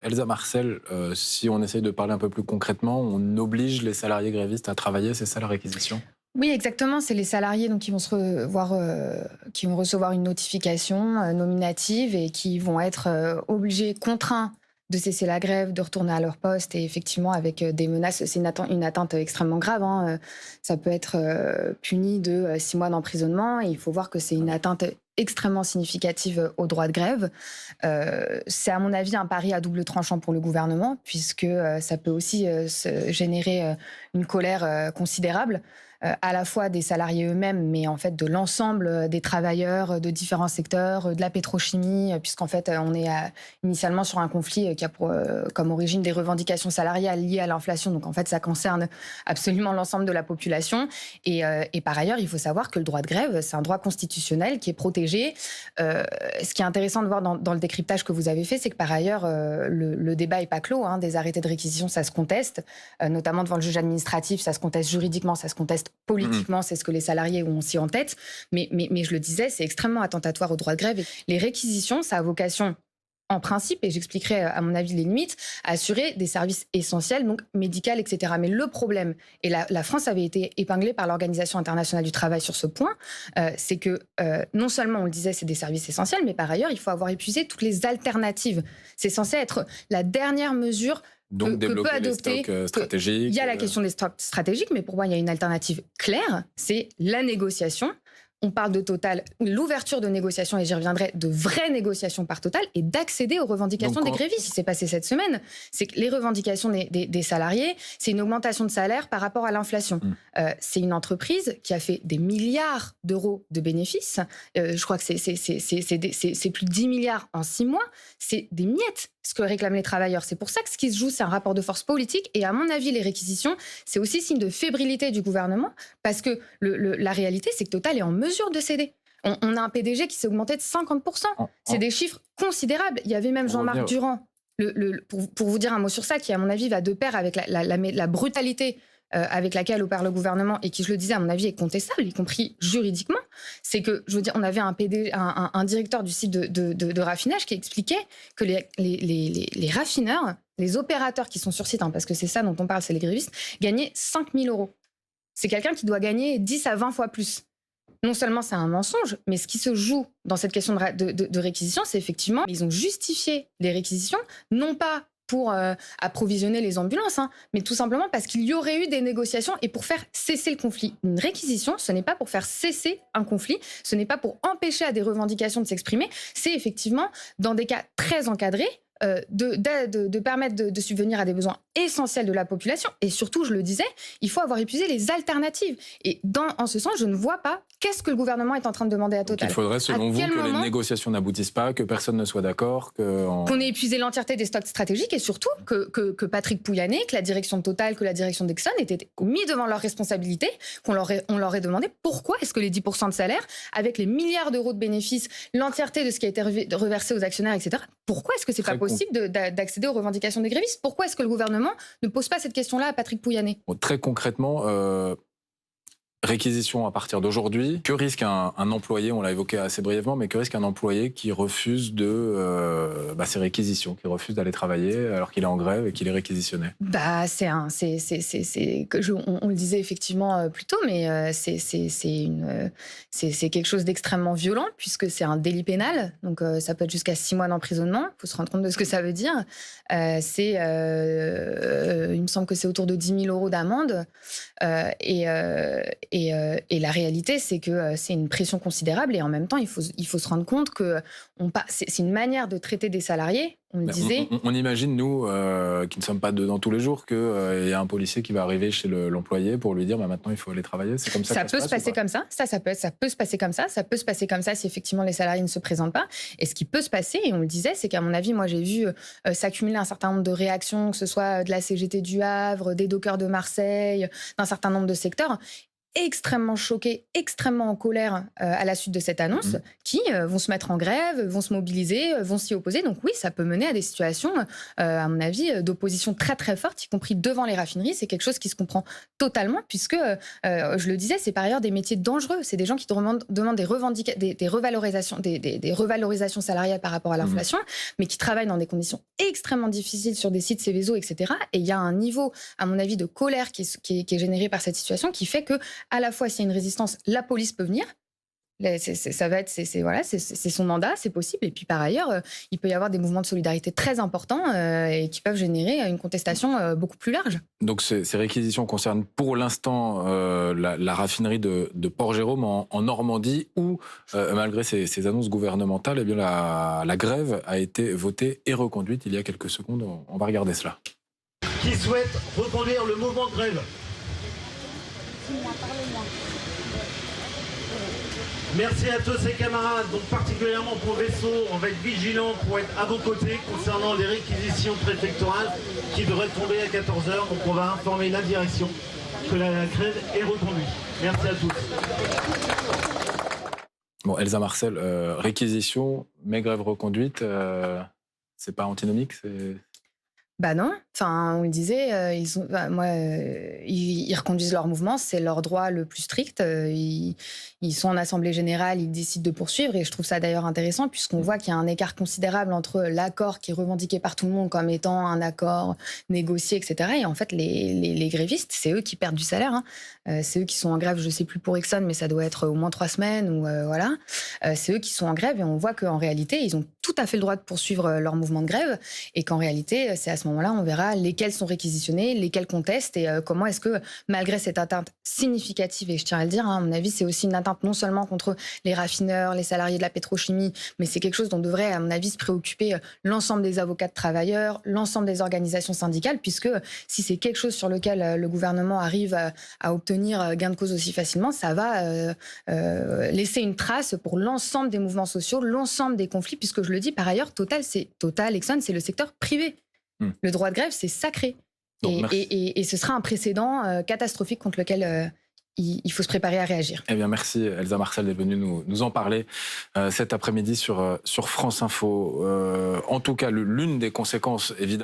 Elsa Marcel, si on essaye de parler un peu plus concrètement, on oblige les salariés grévistes à travailler, c'est ça la réquisition? Oui, exactement. C'est les salariés donc qui vont qui vont recevoir une notification nominative et qui vont être obligés, contraints de cesser la grève, de retourner à leur poste et effectivement avec des menaces. C'est une atteinte extrêmement grave, hein. Ça peut être puni de 6 mois d'emprisonnement et il faut voir que c'est une atteinte extrêmement significative au droit de grève. C'est à mon avis un pari à double tranchant pour le gouvernement puisque ça peut aussi générer une colère considérable à la fois des salariés eux-mêmes, mais en fait de l'ensemble des travailleurs de différents secteurs, de la pétrochimie, puisqu'en fait on est initialement sur un conflit qui a comme origine des revendications salariales liées à l'inflation. Donc en fait ça concerne absolument l'ensemble de la population. Et par ailleurs, il faut savoir que le droit de grève, c'est un droit constitutionnel qui est protégé. Ce qui est intéressant de voir dans le décryptage que vous avez fait, c'est que par ailleurs le débat est pas clos, hein. Des arrêtés de réquisition, ça se conteste, notamment devant le juge administratif, ça se conteste juridiquement, ça se conteste politiquement, c'est ce que les salariés ont aussi en tête. Mais je le disais, c'est extrêmement attentatoire au droit de grève. Et les réquisitions, ça a vocation, en principe, et j'expliquerai à mon avis les limites, à assurer des services essentiels, donc médical, etc. Mais le problème, et la France avait été épinglée par l'Organisation internationale du travail sur ce point, c'est que non seulement, on le disait, c'est des services essentiels, mais par ailleurs, il faut avoir épuisé toutes les alternatives. C'est censé être la dernière mesure Donc que peut développer les adopter. stocks stratégiques. Il y a la question des stocks stratégiques, mais pour moi, il y a une alternative claire, c'est la négociation. On parle de Total, l'ouverture de négociations, et j'y reviendrai, de vraies négociations par Total, et d'accéder aux revendications des grévistes. Ce qui s'est passé cette semaine, c'est que les revendications des salariés, c'est une augmentation de salaire par rapport à l'inflation. C'est une entreprise qui a fait des milliards d'euros de bénéfices. Je crois que c'est plus de 10 milliards en 6 mois. C'est des miettes, ce que réclament les travailleurs. C'est pour ça que ce qui se joue, c'est un rapport de force politique. Et à mon avis, les réquisitions, c'est aussi signe de fébrilité du gouvernement, parce que la réalité, c'est que Total est en mesure de céder. On a un PDG qui s'est augmenté de 50%. C'est des chiffres considérables. Il y avait même Jean-Marc Durand, pour vous dire un mot sur ça, qui à mon avis va de pair avec la brutalité avec laquelle opère le gouvernement et qui, je le disais, à mon avis, est contestable, y compris juridiquement. C'est que, je veux dire, on avait un directeur du site de raffinage qui expliquait que les raffineurs, les opérateurs qui sont sur site, hein, parce que c'est ça dont on parle, c'est les grévistes, gagnaient 5 000 euros. C'est quelqu'un qui doit gagner 10 à 20 fois plus. Non seulement c'est un mensonge, mais ce qui se joue dans cette question de réquisition, c'est effectivement, ils ont justifié les réquisitions, non pas pour approvisionner les ambulances, hein, mais tout simplement parce qu'il y aurait eu des négociations et pour faire cesser le conflit. Une réquisition, ce n'est pas pour faire cesser un conflit, ce n'est pas pour empêcher à des revendications de s'exprimer, c'est effectivement, dans des cas très encadrés, de permettre de subvenir à des besoins essentiels de la population. Et surtout, je le disais, il faut avoir épuisé les alternatives. Et en ce sens, je ne vois pas qu'est-ce que le gouvernement est en train de demander à Total. Donc il faudrait, selon vous, que les négociations n'aboutissent pas, que personne ne soit d'accord, qu'on ait épuisé l'entièreté des stocks stratégiques et surtout que Patrick Pouyanné, que la direction de Total, que la direction d'Exxon étaient mis devant leurs responsabilités, on leur ait demandé pourquoi est-ce que les 10% de salaire, avec les milliards d'euros de bénéfices, l'entièreté de ce qui a été reversé aux actionnaires, etc., pourquoi est-ce que c'est pas possible d'accéder aux revendications des grévistes? Pourquoi est-ce que le gouvernement ne pose pas cette question-là à Patrick Pouyanné? Bon, très concrètement, réquisition à partir d'aujourd'hui. Que risque un employé, on l'a évoqué assez brièvement, mais que risque un employé qui refuse ses réquisitions, qui refuse d'aller travailler alors qu'il est en grève et qu'il est réquisitionné? On le disait effectivement plus tôt, mais c'est quelque chose d'extrêmement violent puisque c'est un délit pénal, donc ça peut être jusqu'à 6 mois d'emprisonnement. Il faut se rendre compte de ce que ça veut dire. Il me semble que c'est autour de 10 000 euros d'amende. Et la réalité, c'est que c'est une pression considérable et en même temps, il faut se rendre compte que c'est une manière de traiter des salariés. On le disait. On imagine, nous, qui ne sommes pas dedans tous les jours, qu'il y a un policier qui va arriver chez l'employé pour lui dire maintenant il faut aller travailler. C'est comme ça que ça peut se passer comme ça. Ça peut se passer comme ça. Ça peut se passer comme ça si effectivement les salariés ne se présentent pas. Et ce qui peut se passer, et on le disait, c'est qu'à mon avis, moi j'ai vu s'accumuler un certain nombre de réactions, que ce soit de la CGT du Havre, des dockers de Marseille, d'un certain nombre de secteurs. extrêmement choqués, extrêmement en colère à la suite de cette annonce, qui vont se mettre en grève, vont se mobiliser, vont s'y opposer. Donc oui, ça peut mener à des situations, à mon avis, d'opposition très très forte, y compris devant les raffineries. C'est quelque chose qui se comprend totalement, puisque, je le disais, c'est par ailleurs des métiers dangereux. C'est des gens qui demandent des revalorisations salariales par rapport à l'inflation, mais qui travaillent dans des conditions extrêmement difficiles sur des sites Céveso, etc. Et il y a un niveau, à mon avis, de colère qui est généré par cette situation, qui fait que à la fois, s'il y a une résistance, la police peut venir. C'est son mandat, c'est possible. Et puis par ailleurs, il peut y avoir des mouvements de solidarité très importants et qui peuvent générer une contestation beaucoup plus large. Donc ces réquisitions concernent pour l'instant la raffinerie de Port-Jérôme en Normandie, où, malgré ces annonces gouvernementales, eh bien la grève a été votée et reconduite il y a quelques secondes. On va regarder cela. Qui souhaite reconduire le mouvement de grève? Parlez-moi. Merci à tous ces camarades, donc particulièrement pour le vaisseau. On va être vigilants pour être à vos côtés concernant les réquisitions préfectorales qui devraient tomber à 14h. Donc on va informer la direction que la grève est reconduite. Merci à tous. Bon, Elsa Marcel, réquisition, mais grève reconduite, c'est pas antinomique, c'est... Bah non, enfin, on le disait, ils reconduisent leur mouvement, c'est leur droit le plus strict. Ils sont en assemblée générale, ils décident de poursuivre, et je trouve ça d'ailleurs intéressant, puisqu'on voit qu'il y a un écart considérable entre l'accord qui est revendiqué par tout le monde comme étant un accord négocié, etc. Et en fait, les grévistes, c'est eux qui perdent du salaire, hein. C'est eux qui sont en grève, je ne sais plus pour Exxon, mais ça doit être au moins 3 semaines, ou voilà. C'est eux qui sont en grève, et on voit qu'en réalité, ils ont tout à fait le droit de poursuivre leur mouvement de grève, et qu'en réalité, c'est à ce moment-là, on verra lesquels sont réquisitionnés, lesquels contestent, et comment est-ce que, malgré cette atteinte significative, et je tiens à le dire, hein, à mon avis, c'est aussi une atteinte non seulement contre les raffineurs, les salariés de la pétrochimie, mais c'est quelque chose dont devrait, à mon avis, se préoccuper l'ensemble des avocats de travailleurs, l'ensemble des organisations syndicales, puisque si c'est quelque chose sur lequel le gouvernement arrive à obtenir gain de cause aussi facilement, ça va laisser une trace pour l'ensemble des mouvements sociaux, l'ensemble des conflits, puisque je le dis par ailleurs, Total, Exxon, c'est le secteur privé. Le droit de grève, c'est sacré. Et ce sera un précédent catastrophique contre lequel il faut se préparer à réagir. Eh bien, merci Elsa Marcel d'être venue nous en parler cet après-midi sur France Info. En tout cas, l'une des conséquences, évidemment,